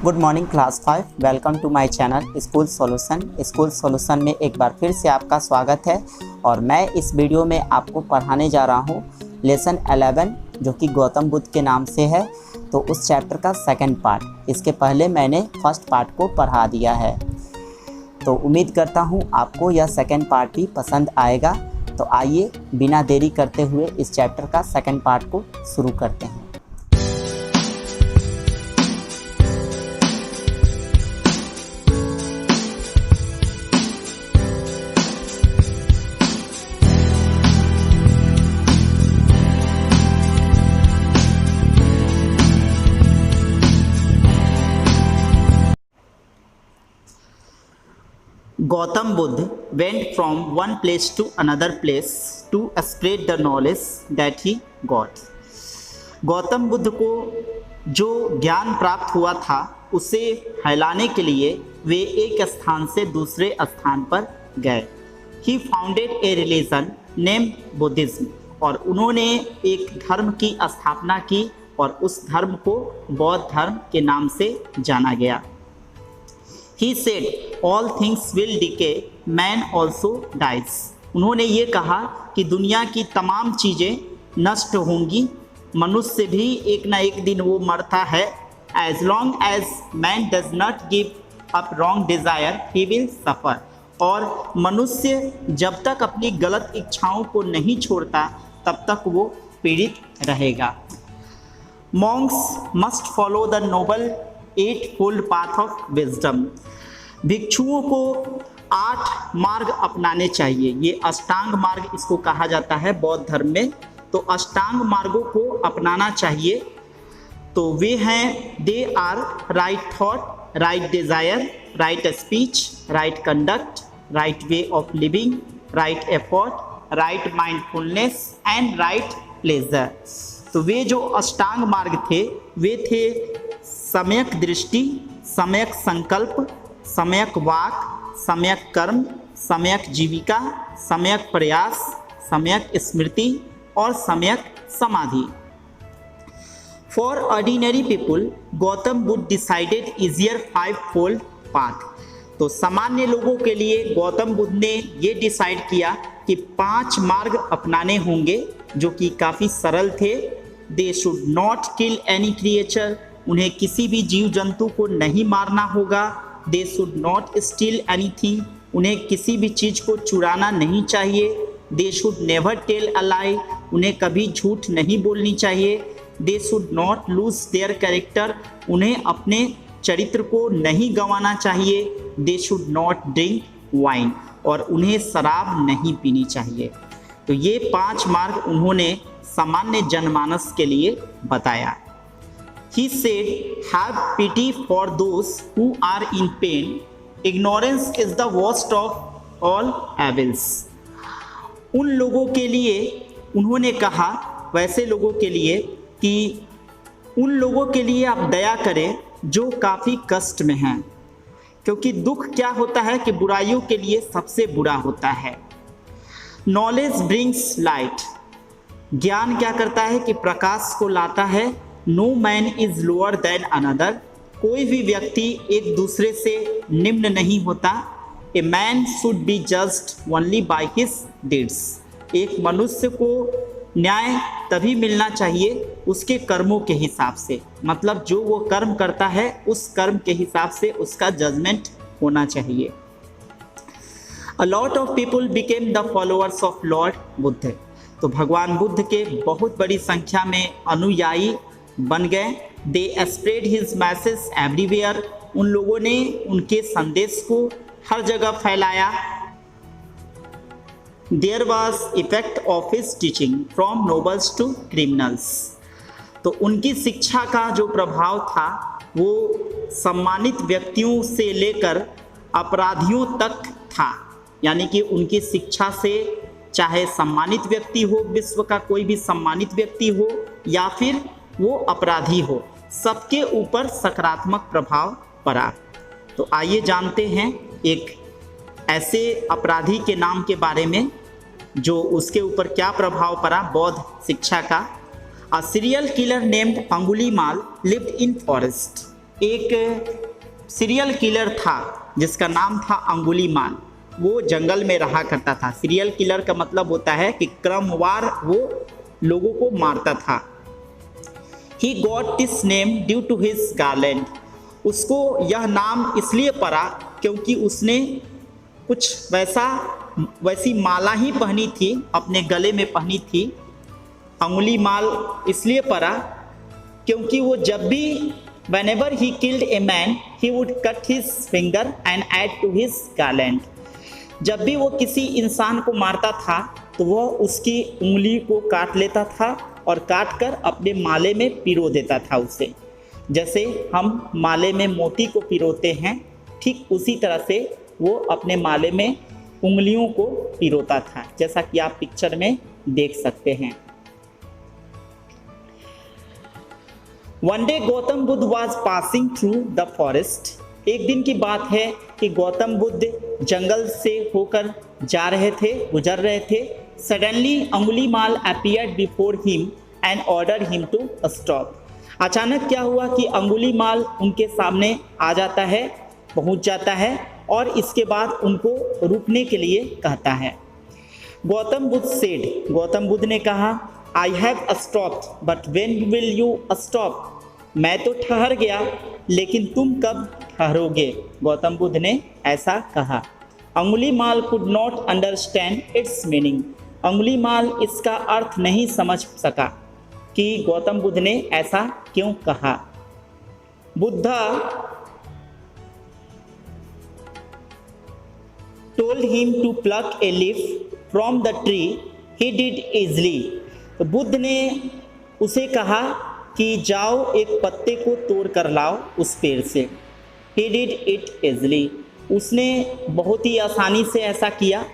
Good morning class 5। Welcome to my channel school solution में एक बार फिर से आपका स्वागत है। और मैं इस वीडियो में आपको पढ़ाने जा रहा हूँ लेसन 11 जो कि गौतम बुद्ध के नाम से है। तो उस चैप्टर का सेकंड पार्ट, इसके पहले मैंने फर्स्ट पार्ट को पढ़ा दिया है। तो उम्मीद करता हूँ आपको यह सेकंड पार्ट भी पसंद आएगा। तो आइए बिना देरी करते हुए इस चैप्टर का सेकंड पार्ट को शुरू करते हैं। Gautam Buddha went from one place to another place to spread the knowledge that he got. Gautam Buddha को जो ज्ञान प्राप्त हुआ था उसे फैलाने के लिए वे एक स्थान से दूसरे स्थान पर गए। He founded a religion named Buddhism और उन्होंने एक धर्म की स्थापना की और उस धर्म को बौद्ध धर्म के नाम से जाना गया। He said, all things will decay, man also dies. उन्होंने ये कहा कि दुनिया की तमाम चीज़ें नष्ट होंगी, मनुष्य भी एक ना एक दिन वो मरता है। As long as man does not give up wrong desire, he will suffer. और मनुष्य जब तक अपनी गलत इच्छाओं को नहीं छोड़ता तब तक वो पीड़ित रहेगा। Monks must follow the noble eightfold path of wisdom. भिक्षुओं को 8 मार्ग अपनाने चाहिए। ये अष्टांग मार्ग इसको कहा जाता है बौद्ध धर्म में। तो अष्टांग मार्गों को अपनाना चाहिए। तो वे हैं, they are right thought, right desire, right speech, right conduct, right way of living, right effort, right mindfulness and right pleasure. तो वे जो अष्टांग मार्ग थे वे थे सम्यक दृष्टि, सम्यक संकल्प, सम्यक वाक, सम्यक कर्म, सम्यक जीविका, सम्यक प्रयास, सम्यक स्मृति और सम्यक समाधि। For ordinary people Gautam Buddha decided easier 5-fold path. तो सामान्य लोगों के लिए गौतम बुद्ध ने ये डिसाइड किया कि 5 मार्ग अपनाने होंगे जो कि काफ़ी सरल थे। They should not kill any creature, उन्हें किसी भी जीव जंतु को नहीं मारना होगा। They should not steal anything, उन्हें किसी भी चीज़ को चुराना नहीं चाहिए। They should never tell a lie, उन्हें कभी झूठ नहीं बोलनी चाहिए। They should not lose their character, उन्हें अपने चरित्र को नहीं गंवाना चाहिए। They should not drink wine, और उन्हें शराब नहीं पीनी चाहिए। तो ये 5 मार्ग उन्होंने सामान्य जनमानस के लिए बताया। He said, have pity for those who are in pain. Ignorance is the worst of all evils. उन लोगों के लिए उन्होंने कहा, वैसे लोगों के लिए, कि उन लोगों के लिए आप दया करें जो काफ़ी कष्ट में हैं, क्योंकि दुख क्या होता है कि बुराइयों के लिए सबसे बुरा होता है। Knowledge brings light. ज्ञान क्या करता है कि प्रकाश को लाता है। No man is lower than another, कोई भी व्यक्ति एक दूसरे से निम्न नहीं होता। A man should be judged only by his deeds, एक मनुष्य को न्याय तभी मिलना चाहिए उसके कर्मों के हिसाब से, मतलब जो वो कर्म करता है उस कर्म के हिसाब से उसका जजमेंट होना चाहिए। A lot of people became the followers of Lord Buddha. तो भगवान बुद्ध के बहुत बड़ी संख्या में अनुयायी बन गए। They spread his message everywhere, उन लोगों ने उनके संदेश को हर जगह फैलाया। There was effect of his teaching from nobles to criminals. तो उनकी शिक्षा का जो प्रभाव था वो सम्मानित व्यक्तियों से लेकर अपराधियों तक था। यानी कि उनकी शिक्षा से चाहे सम्मानित व्यक्ति हो, विश्व का कोई भी सम्मानित व्यक्ति हो या फिर वो अपराधी हो, सबके ऊपर सकारात्मक प्रभाव पड़ा। तो आइए जानते हैं एक ऐसे अपराधी के नाम के बारे में जो उसके ऊपर क्या प्रभाव पड़ा बौद्ध शिक्षा का। A serial killer named Angulimal lived in forest. एक सीरियल किलर था जिसका नाम था अंगुलीमाल। वो जंगल में रहा करता था। सीरियल किलर का मतलब होता है कि क्रमवार वो लोगों को मारता था। He got this name due to his garland। उसको यह नाम इसलिए पड़ा क्योंकि उसने कुछ वैसी माला ही पहनी थी, अपने गले में पहनी थी। अंगुलीमाल इसलिए पड़ा क्योंकि वो जब भी whenever he killed a man he would cut his finger and add to his garland। जब भी वो किसी इंसान को मारता था तो वह उसकी उंगली को काट लेता था और काट कर अपने माले में पिरो देता था उसे। जैसे हम माले में मोती को पिरोते हैं, ठीक उसी तरह से वो अपने माले में उंगलियों को पिरोता था, जैसा कि आप पिक्चर में देख सकते हैं। One day Gautam Buddha was passing through the forest। एक दिन की बात है कि गौतम बुद्ध जंगल से होकर जा रहे थे, गुजर रहे थे। Suddenly Angulimal appeared before him and ordered him to stop। अचानक क्या हुआ कि अंगुलीमाल उनके सामने आ जाता है, पहुंच जाता है और इसके बाद उनको रुकने के लिए कहता है। गौतम बुद्ध सेड, गौतम बुद्ध ने कहा, I have stopped, but when will you stop? मैं तो ठहर गया, लेकिन तुम कब ठहरोगे? गौतम बुद्ध ने ऐसा कहा। Angulimal could not understand its meaning। Angulimal इसका अर्थ नहीं समझ सका कि गौतम बुद्ध ने ऐसा क्यों कहा। Buddha told him to pluck a leaf from the tree। He did easily। तो बुद्ध ने उसे कहा कि जाओ एक पत्ते को तोड़ कर लाओ उस पेड़ से। He did it easily। उसने बहुत ही आसानी से ऐसा किया।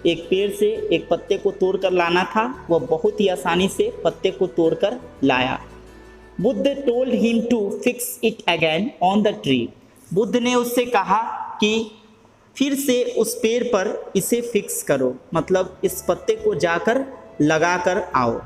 एक पेड़ से एक पत्ते को तोड़ कर लाना था, वह बहुत ही आसानी से पत्ते को तोड़ कर लाया। Buddha told him to fix it again on the tree। Buddha ने उससे कहा कि फिर से उस पेड़ पर इसे फिक्स करो, मतलब इस पत्ते को जाकर लगा कर आओ।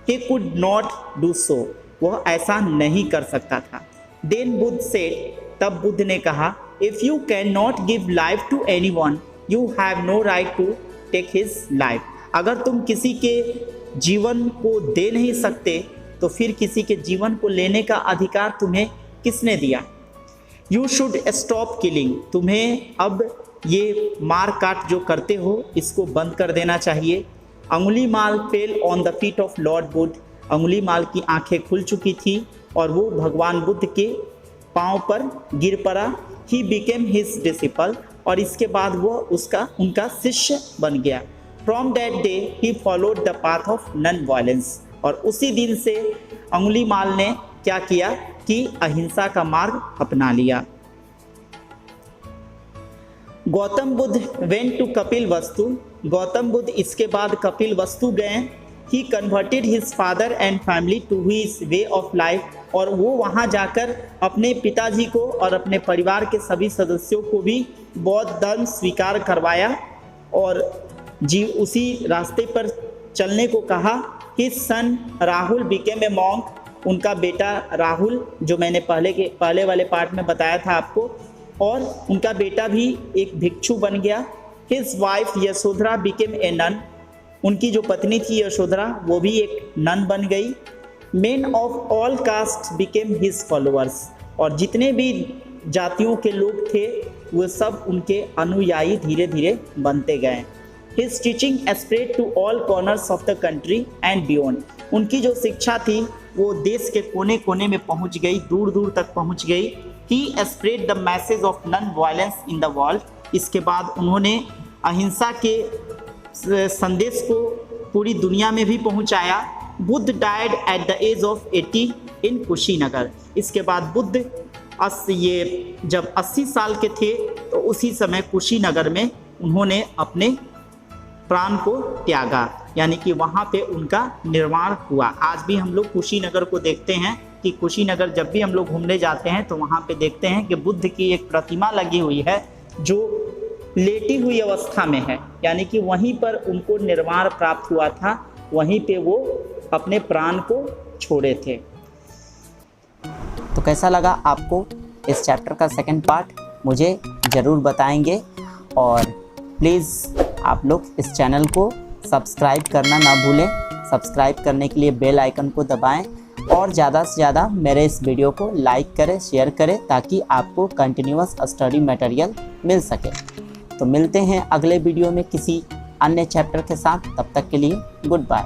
He could not do so। वह ऐसा नहीं कर सकता था। Then Buddha said। तब बुद्ध ने कहा, If you cannot give life to anyone, you have no right to take his life। अगर तुम किसी के जीवन को दे नहीं सकते तो फिर किसी के जीवन को लेने का अधिकार तुम्हें किसने दिया? You should stop killing। तुम्हें अब ये मार काट जो करते हो इसको बंद कर देना चाहिए। Angulimal fell on the feet of Lord Buddha. Angulimal की आंखें खुल चुकी थी और वो भगवान बुद्ध के पांव पर गिर पड़ा। He became his disciple. और इसके बाद वो उनका शिष्य बन गया। From that day he followed the path of non violence. और उसी दिन से अंगुलीमाल ने क्या किया कि अहिंसा का मार्ग अपना लिया। Gautam Buddha went to Kapilvastu. Gautam Buddha इसके बाद कपिल वस्तु गए। He converted his father and family to his way of life. और वो वहाँ जाकर अपने पिताजी को और अपने परिवार के सभी सदस्यों को भी बौद्ध धर्म स्वीकार करवाया और उसी रास्ते पर चलने को कहा। His son Rahul became a monk. उनका बेटा राहुल, जो मैंने पहले वाले पार्ट में बताया था आपको, और उनका बेटा भी एक भिक्षु बन गया। His wife Yashodhara became a nun. उनकी जो पत्नी थी यशोधरा वो भी एक नन बन गई। Main of all cast became his followers. और जितने भी जातियों के लोग थे वो सब उनके अनुयायी धीरे धीरे बनते गए। His teaching spread to all corners of the country and beyond. उनकी जो शिक्षा थी वो देश के कोने कोने में पहुंच गई, दूर दूर तक पहुंच गई। He spread the message of non violence in the world. इसके बाद उन्होंने अहिंसा के संदेश को पूरी दुनिया में भी पहुंचाया। Buddha died at the age of 80 in Kushinagar. इसके बाद बुद्ध जब 80 साल के थे तो उसी समय कुशीनगर में उन्होंने अपने प्राण को त्यागा, यानी कि वहाँ पे उनका निर्वाण हुआ। आज भी हम लोग कुशीनगर को देखते हैं कि कुशीनगर जब भी हम लोग घूमने जाते हैं तो वहाँ पे देखते हैं कि बुद्ध की एक प्रतिमा लगी हुई है जो लेटी हुई अवस्था में है, यानी कि वहीं पर उनको निर्वाण प्राप्त हुआ था, वहीं पे वो अपने प्राण को छोड़े थे। तो कैसा लगा आपको इस चैप्टर का सेकंड पार्ट मुझे ज़रूर बताएंगे। और प्लीज़ आप लोग इस चैनल को सब्सक्राइब करना ना भूलें। सब्सक्राइब करने के लिए बेल आइकन को दबाएं और ज़्यादा से ज़्यादा मेरे इस वीडियो को लाइक करें, शेयर करें, ताकि आपको कंटिन्यूअस स्टडी मटेरियल मिल सके। तो मिलते हैं अगले वीडियो में किसी अन्य चैप्टर के साथ। तब तक के लिए गुड बाय।